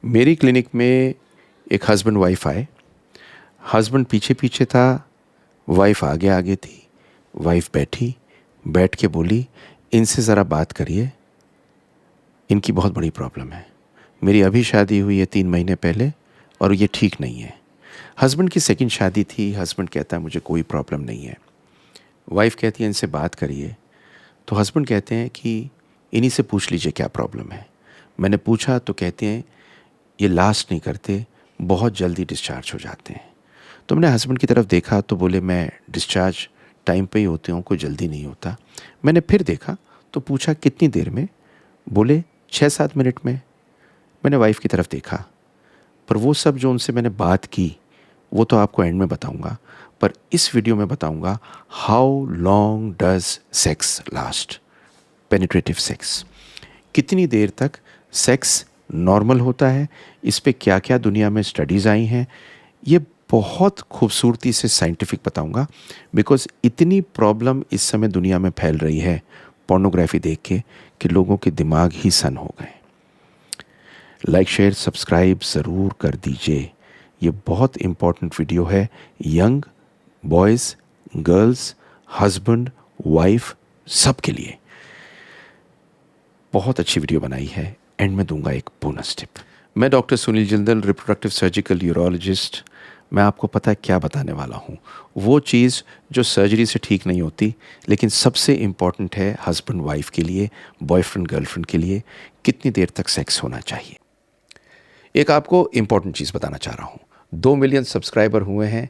मेरी क्लिनिक में एक हस्बैंड वाइफ आए। हस्बैंड पीछे पीछे था, वाइफ आगे आगे थी। वाइफ बैठी, बैठ के बोली, इनसे ज़रा बात करिए, इनकी बहुत बड़ी प्रॉब्लम है। मेरी अभी शादी हुई है 3 महीने पहले और ये ठीक नहीं है। हस्बैंड की सेकंड शादी थी। हस्बैंड कहता है मुझे कोई प्रॉब्लम नहीं है। वाइफ कहती है इनसे बात करिए। तो हस्बैंड कहते हैं कि इन्हीं से पूछ लीजिए क्या प्रॉब्लम है। मैंने पूछा तो कहते हैं ये लास्ट नहीं करते, बहुत जल्दी डिस्चार्ज हो जाते हैं। तो मैंने हस्बैंड की तरफ देखा तो बोले मैं डिस्चार्ज टाइम पे ही होते हूँ, कोई जल्दी नहीं होता। मैंने फिर देखा तो पूछा कितनी देर में, बोले 6-7 मिनट में। मैंने वाइफ की तरफ देखा, पर वो सब जो उनसे मैंने बात की वो तो आपको एंड में बताऊंगा, पर इस वीडियो में बताऊंगा how long does sex last, penetrative sex. कितनी देर तक सेक्स नॉर्मल होता है, इस पे क्या क्या दुनिया में स्टडीज़ आई हैं, ये बहुत खूबसूरती से साइंटिफिक बताऊंगा। बिकॉज इतनी प्रॉब्लम इस समय दुनिया में फैल रही है पोर्नोग्राफी देख के कि लोगों के दिमाग ही सन हो गए। लाइक शेयर सब्सक्राइब ज़रूर कर दीजिए। ये बहुत इम्पॉर्टेंट वीडियो है young boys, girls, husband, wife, सब के लिए बहुत अच्छी वीडियो बनाई है। एंड में दूंगा एक बोनस टिप। मैं doctor Sunil Jindal, reproductive surgical urologist. मैं आपको पता है क्या बताने वाला हूँ, वो चीज़ जो सर्जरी से ठीक नहीं होती लेकिन सबसे इम्पॉर्टेंट है हस्बैंड वाइफ के लिए, बॉयफ्रेंड गर्लफ्रेंड के लिए, कितनी देर तक सेक्स होना चाहिए। एक आपको इम्पॉर्टेंट चीज़ बताना चाह रहा हूँ। 2 मिलियन सब्सक्राइबर हुए हैं,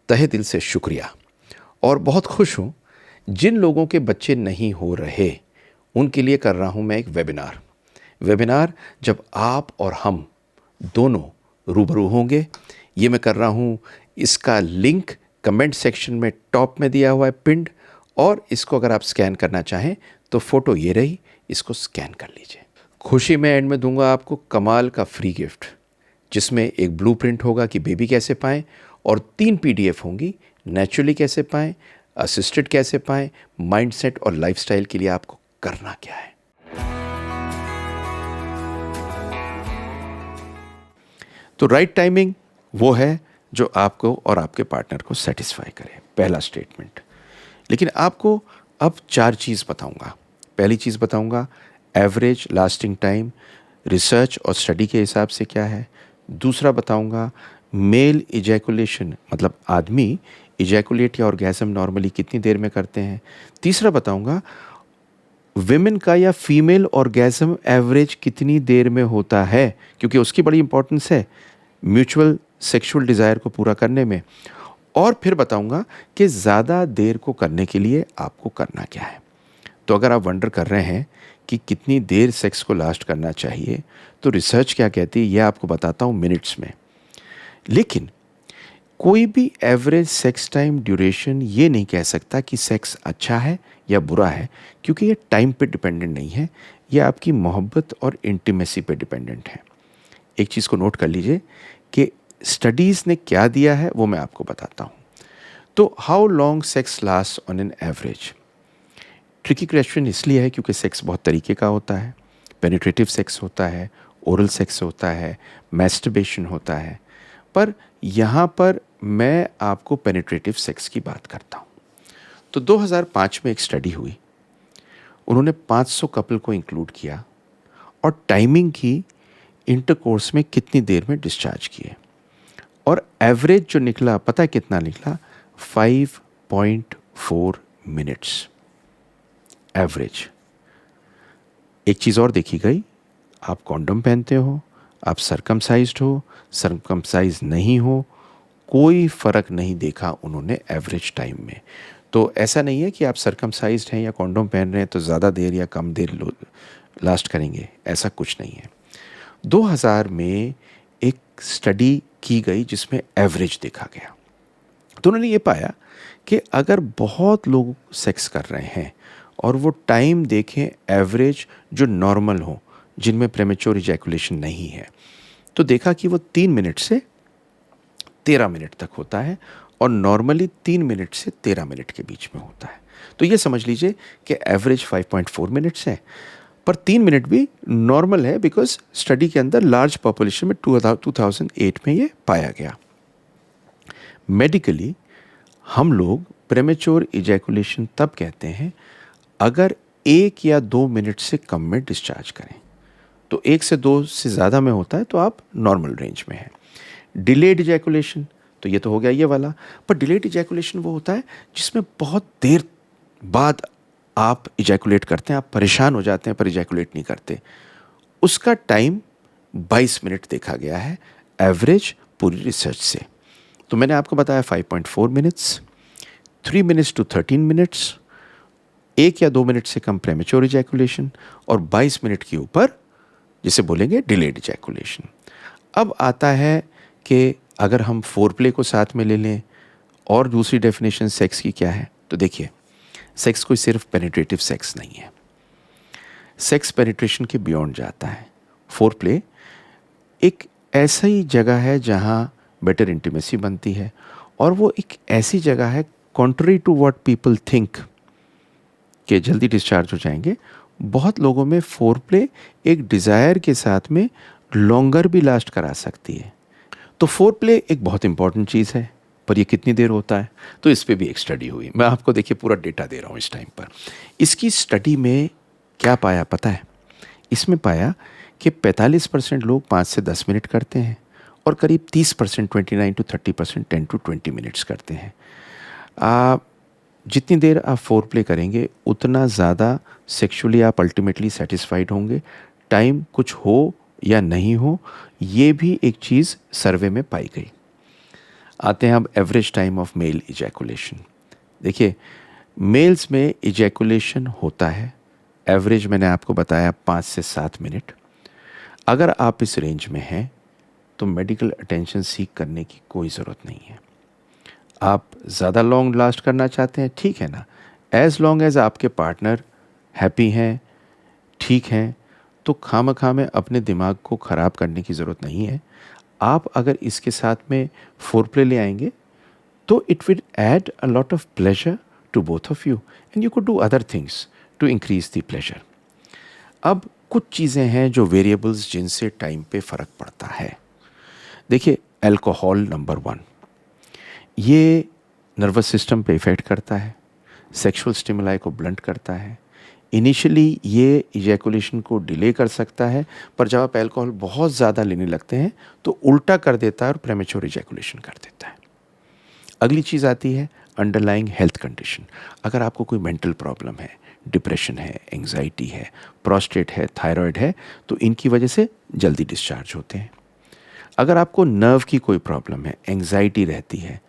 तहे दिल से शुक्रिया। और बहुत खुश हूँ, जिन लोगों के बच्चे नहीं हो रहे उनके लिए कर रहा हूँ मैं एक वेबिनार जब आप और हम दोनों रूबरू होंगे। ये मैं कर रहा हूँ, इसका लिंक कमेंट सेक्शन में टॉप में दिया हुआ है पिंड, और इसको अगर आप स्कैन करना चाहें तो फ़ोटो ये रही, इसको स्कैन कर लीजिए। खुशी में एंड में दूंगा आपको कमाल का फ्री गिफ्ट, जिसमें एक ब्लूप्रिंट होगा कि बेबी कैसे पाएं, और 3 पीडीएफ होंगी, नेचुरली कैसे पाएं, असिस्टेड कैसे पाएं, माइंडसेट और लाइफस्टाइल के लिए आपको करना क्या है। तो राइट टाइमिंग वो है जो आपको और आपके पार्टनर को सेटिस्फाई करे, पहला स्टेटमेंट। लेकिन आपको अब 4 चीज़ बताऊंगा। पहली चीज़ बताऊंगा एवरेज लास्टिंग टाइम रिसर्च और स्टडी के हिसाब से क्या है। दूसरा बताऊंगा मेल इजैकुलेशन, मतलब आदमी इजैकुलेट या ऑर्गेज़म नॉर्मली कितनी देर में करते हैं। तीसरा बताऊंगा विमेन का या फीमेल ऑर्गेज़म एवरेज कितनी देर में होता है, क्योंकि उसकी बड़ी इंपॉर्टेंस है म्यूचुअल सेक्सुअल डिज़ायर को पूरा करने में। और फिर बताऊंगा कि ज़्यादा देर को करने के लिए आपको करना क्या है। तो अगर आप वंडर कर रहे हैं कि कितनी देर सेक्स को लास्ट करना चाहिए, तो रिसर्च क्या कहती है ये आपको बताता हूँ मिनट्स में। लेकिन कोई भी एवरेज सेक्स टाइम ड्यूरेशन ये नहीं कह सकता कि सेक्स अच्छा है या बुरा है, क्योंकि ये टाइम पे डिपेंडेंट नहीं है, ये आपकी मोहब्बत और इंटीमेसी पे डिपेंडेंट है। एक चीज़ को नोट कर लीजिए कि स्टडीज़ ने क्या दिया है वो मैं आपको बताता हूँ। तो how long sex last on an average, tricky question इसलिए है क्योंकि सेक्स बहुत तरीके का होता है। पेनिट्रेटिव सेक्स होता है, ओरल सेक्स होता है, मैस्टरबेशन होता है, पर यहाँ पर मैं आपको पेनिट्रेटिव सेक्स की बात करता हूँ। तो 2005 में एक स्टडी हुई, उन्होंने 500 कपल को इंक्लूड किया और टाइमिंग की इंटरकोर्स में कितनी देर में डिस्चार्ज किए, और एवरेज जो निकला पता है कितना निकला, 5.4 मिनट्स एवरेज। एक चीज़ और देखी गई, आप कॉन्डम पहनते हो, आप सरकमसाइज्ड हो, सरकमसाइज नहीं हो, कोई फ़र्क नहीं देखा उन्होंने एवरेज टाइम में। तो ऐसा नहीं है कि आप सरकमसाइज्ड हैं या कॉन्डम पहन रहे हैं तो ज़्यादा देर या कम देर लास्ट करेंगे, ऐसा कुछ नहीं है। 2000 में एक स्टडी की गई जिसमें एवरेज देखा गया। तो उन्होंने ये पाया कि अगर बहुत लोग सेक्स कर रहे हैं और वो टाइम देखें एवरेज जो नॉर्मल हो, जिनमें प्रेमेच्योर इजैकुलेशन नहीं है, तो देखा कि वो 3 मिनट से 13 मिनट तक होता है, और नॉर्मली 3 मिनट से 13 मिनट के बीच में होता है। तो ये समझ लीजिए कि एवरेज 5.4 मिनट्स है। पर 3 मिनट भी नॉर्मल है, बिकॉज स्टडी के अंदर लार्ज पॉपुलेशन में 2008 में ये पाया गया। मेडिकली हम लोग प्रेमेच्योर इजैकुलेशन तब कहते हैं अगर 1 या 2 मिनट से कम में डिस्चार्ज करें। तो 1 से 2 से ज़्यादा में होता है तो आप नॉर्मल रेंज में हैं। डिलेड इजैकुलेशन, तो ये तो हो गया ये वाला। पर डिलेड इजैकुलेशन वो होता है जिसमें बहुत देर बाद आप इजैकुलेट करते हैं, आप परेशान हो जाते हैं पर इजैकुलेट नहीं करते। उसका टाइम 22 मिनट देखा गया है एवरेज पूरी रिसर्च से। तो मैंने आपको बताया 5.4 मिनट्स, 3 मिनट्स टू 13 मिनट्स, 1 या 2 मिनट से कम प्रेमेच्योर इजैकुलेशन, और 22 मिनट के ऊपर जिसे बोलेंगे डिलेड इजैकुलेशन। अब आता है कि अगर हम फोरप्ले को साथ में ले लें, और दूसरी डेफिनेशन सेक्स की क्या है, तो देखिए सेक्स कोई सिर्फ पेनिट्रेटिव सेक्स नहीं है, सेक्स पेनिट्रेशन के बियॉन्ड जाता है। फोरप्ले एक ऐसा ही जगह है जहाँ बेटर इंटीमेसी बनती है, और वो एक ऐसी जगह है contrary to what people think कि जल्दी डिस्चार्ज हो जाएंगे। बहुत लोगों में फोरप्ले एक डिज़ायर के साथ में लॉन्गर भी लास्ट करा सकती है। तो फोरप्ले एक बहुत इंपॉर्टेंट चीज़ है, पर ये कितनी देर होता है, तो इस पे भी एक स्टडी हुई। मैं आपको देखिए पूरा डेटा दे रहा हूँ इस टाइम पर। इसकी स्टडी में क्या पाया पता है? इसमें पाया कि 45% लोग 5 से 10 मिनट करते हैं, और करीब 30% 29 to 30% 10 to 20 मिनट्स करते हैं। जितनी देर आप फोरप्ले करेंगे उतना ज़्यादा सेक्सुअली आप अल्टीमेटली सेटिस्फाइड होंगे, टाइम कुछ हो या नहीं हो। ये भी एक चीज़ सर्वे में पाई गई। आते हैं अब average time of male ejaculation. देखिए मेल्स में इजैकुलेशन होता है एवरेज, मैंने आपको बताया 5 से 7 मिनट। अगर आप इस रेंज में हैं तो मेडिकल अटेंशन सीख करने की कोई ज़रूरत नहीं है। आप ज़्यादा लॉन्ग लास्ट करना चाहते हैं, ठीक है ना, एज़ लॉन्ग एज़ आपके पार्टनर हैप्पी हैं, ठीक हैं, तो खामखा में अपने दिमाग को ख़राब करने की ज़रूरत नहीं है। आप अगर इसके साथ में फोरप्ले ले आएंगे तो it will add a lot of pleasure to both of you, and you could do other things to increase the pleasure. अब कुछ चीज़ें हैं जो वेरिएबल्स जिनसे टाइम पे फ़र्क पड़ता है। देखिए अल्कोहल नंबर 1, ये नर्वस सिस्टम पे इफ़ेक्ट करता है, सेक्सुअल स्टिमुलाई को ब्लंट करता है। इनिशियली ये इजैकुलेशन को डिले कर सकता है, पर जब आप अल्कोहल बहुत ज़्यादा लेने लगते हैं तो उल्टा कर देता है और प्रेमेच्योर इजैकुलेशन कर देता है। अगली चीज़ आती है अंडरलाइंग हेल्थ कंडीशन। अगर आपको कोई मेंटल प्रॉब्लम है, डिप्रेशन है, एंग्जाइटी है, प्रोस्टेट है, थायराइड है, तो इनकी वजह से जल्दी डिस्चार्ज होते हैं। अगर आपको नर्व की कोई प्रॉब्लम है, एंग्जाइटी रहती है,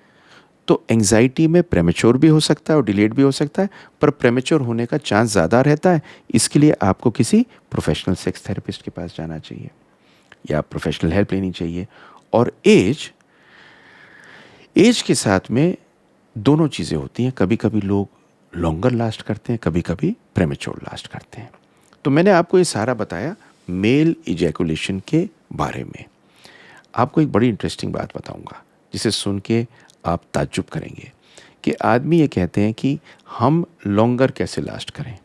तो एंग्जाइटी में प्रेमेच्योर भी हो सकता है और डिलेड भी हो सकता है, पर प्रेमेच्योर होने का चांस ज़्यादा रहता है। इसके लिए आपको किसी प्रोफेशनल सेक्स थेरेपिस्ट के पास जाना चाहिए या प्रोफेशनल हेल्प लेनी चाहिए। और एज के साथ में दोनों चीज़ें होती हैं। कभी कभी लोग लॉन्गर लास्ट करते हैं, कभी कभी प्रेमेच्योर लास्ट करते हैं। तो मैंने आपको ये सारा बताया मेल इजैकुलेशन के बारे में। आपको एक बड़ी इंटरेस्टिंग बात बताऊंगा जिसे सुन के आप ताज्जुब करेंगे कि आदमी ये कहते हैं कि हम लॉन्गर कैसे लास्ट करें।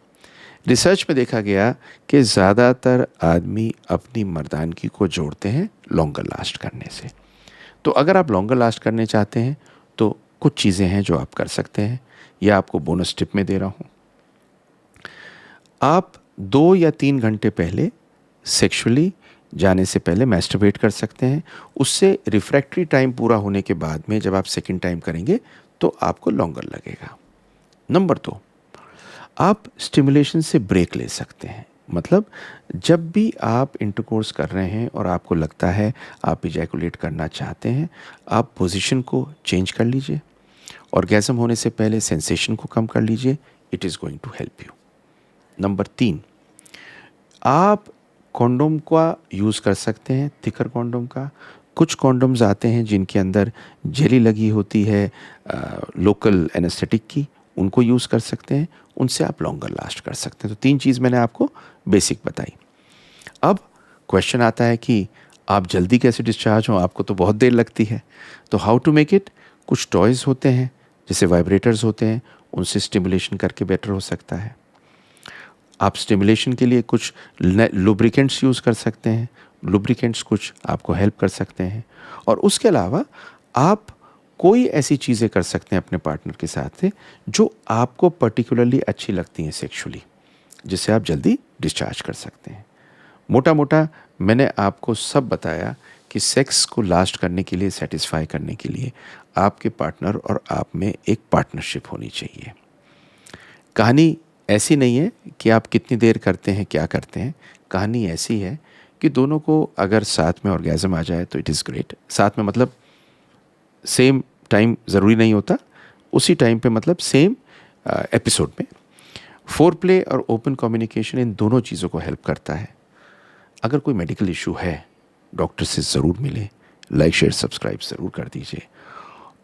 रिसर्च में देखा गया कि ज़्यादातर आदमी अपनी मर्दानगी को जोड़ते हैं लॉन्गर लास्ट करने से। तो अगर आप लॉन्गर लास्ट करने चाहते हैं तो कुछ चीज़ें हैं जो आप कर सकते हैं, या आपको बोनस टिप में दे रहा हूँ। आप 2 या 3 घंटे पहले सेक्सुअली जाने से पहले मैस्टरबेट कर सकते हैं। उससे रिफ्रैक्टरी टाइम पूरा होने के बाद में जब आप सेकंड टाइम करेंगे तो आपको लॉन्गर लगेगा। नंबर 2, आप स्टिमुलेशन से ब्रेक ले सकते हैं। मतलब जब भी आप इंटरकोर्स कर रहे हैं और आपको लगता है आप इजैकुलेट करना चाहते हैं, आप पोजीशन को चेंज कर लीजिए, ऑर्गेज़म होने से पहले सेंसेशन को कम कर लीजिए। It is going to help you. Number 3, आप कॉन्डोम का यूज़ कर सकते हैं, थिकर कॉन्डोम का। कुछ कॉन्डोम्स आते हैं जिनके अंदर जेली लगी होती है लोकल एनेस्थेटिक की, उनको यूज़ कर सकते हैं, उनसे आप लॉन्गर लास्ट कर सकते हैं। तो 3 चीज़ मैंने आपको बेसिक बताई। अब क्वेश्चन आता है कि आप जल्दी कैसे डिस्चार्ज हों, आपको तो बहुत देर लगती है। तो हाउ टू मेक इट? कुछ टॉयज़ होते हैं जैसे वाइब्रेटर्स होते हैं, उनसे स्टिमुलेशन करके बेटर हो सकता है। आप स्टिमुलेशन के लिए कुछ लुब्रिकेंट्स यूज़ कर सकते हैं, लुब्रिकेंट्स कुछ आपको हेल्प कर सकते हैं। और उसके अलावा आप कोई ऐसी चीज़ें कर सकते हैं अपने पार्टनर के साथ जो आपको पर्टिकुलरली अच्छी लगती हैं सेक्सुअली, जिससे आप जल्दी डिस्चार्ज कर सकते हैं। मोटा मोटा मैंने आपको सब बताया कि सेक्स को लास्ट करने के लिए, सेटिस्फाई करने के लिए आपके पार्टनर और आप में एक पार्टनरशिप होनी चाहिए। कहानी ऐसी नहीं है कि आप कितनी देर करते हैं, क्या करते हैं। कहानी ऐसी है कि दोनों को अगर साथ में ऑर्गेज़म आ जाए तो इट इज़ ग्रेट। साथ में मतलब सेम टाइम ज़रूरी नहीं होता, उसी टाइम पे मतलब सेम एपिसोड में। फोर प्ले और ओपन कम्युनिकेशन इन दोनों चीज़ों को हेल्प करता है। अगर कोई मेडिकल इशू है, डॉक्टर से ज़रूर मिलें। लाइक शेयर सब्सक्राइब ज़रूर कर दीजिए।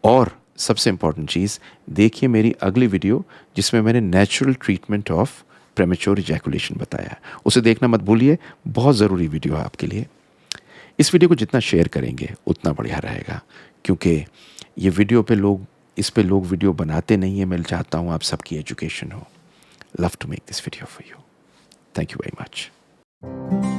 और सबसे इम्पॉर्टेंट चीज़, देखिए मेरी अगली वीडियो जिसमें मैंने नेचुरल ट्रीटमेंट ऑफ प्रेमेच्योर इजैकुलेशन बताया। उसे देखना मत भूलिए, बहुत ज़रूरी वीडियो है आपके लिए। इस वीडियो को जितना शेयर करेंगे उतना बढ़िया रहेगा, क्योंकि ये वीडियो पे लोग इस पे लोग वीडियो बनाते नहीं हैं। मैं चाहता हूँ आप सबकी एजुकेशन हो। Love to make this video for you. Thank you very much.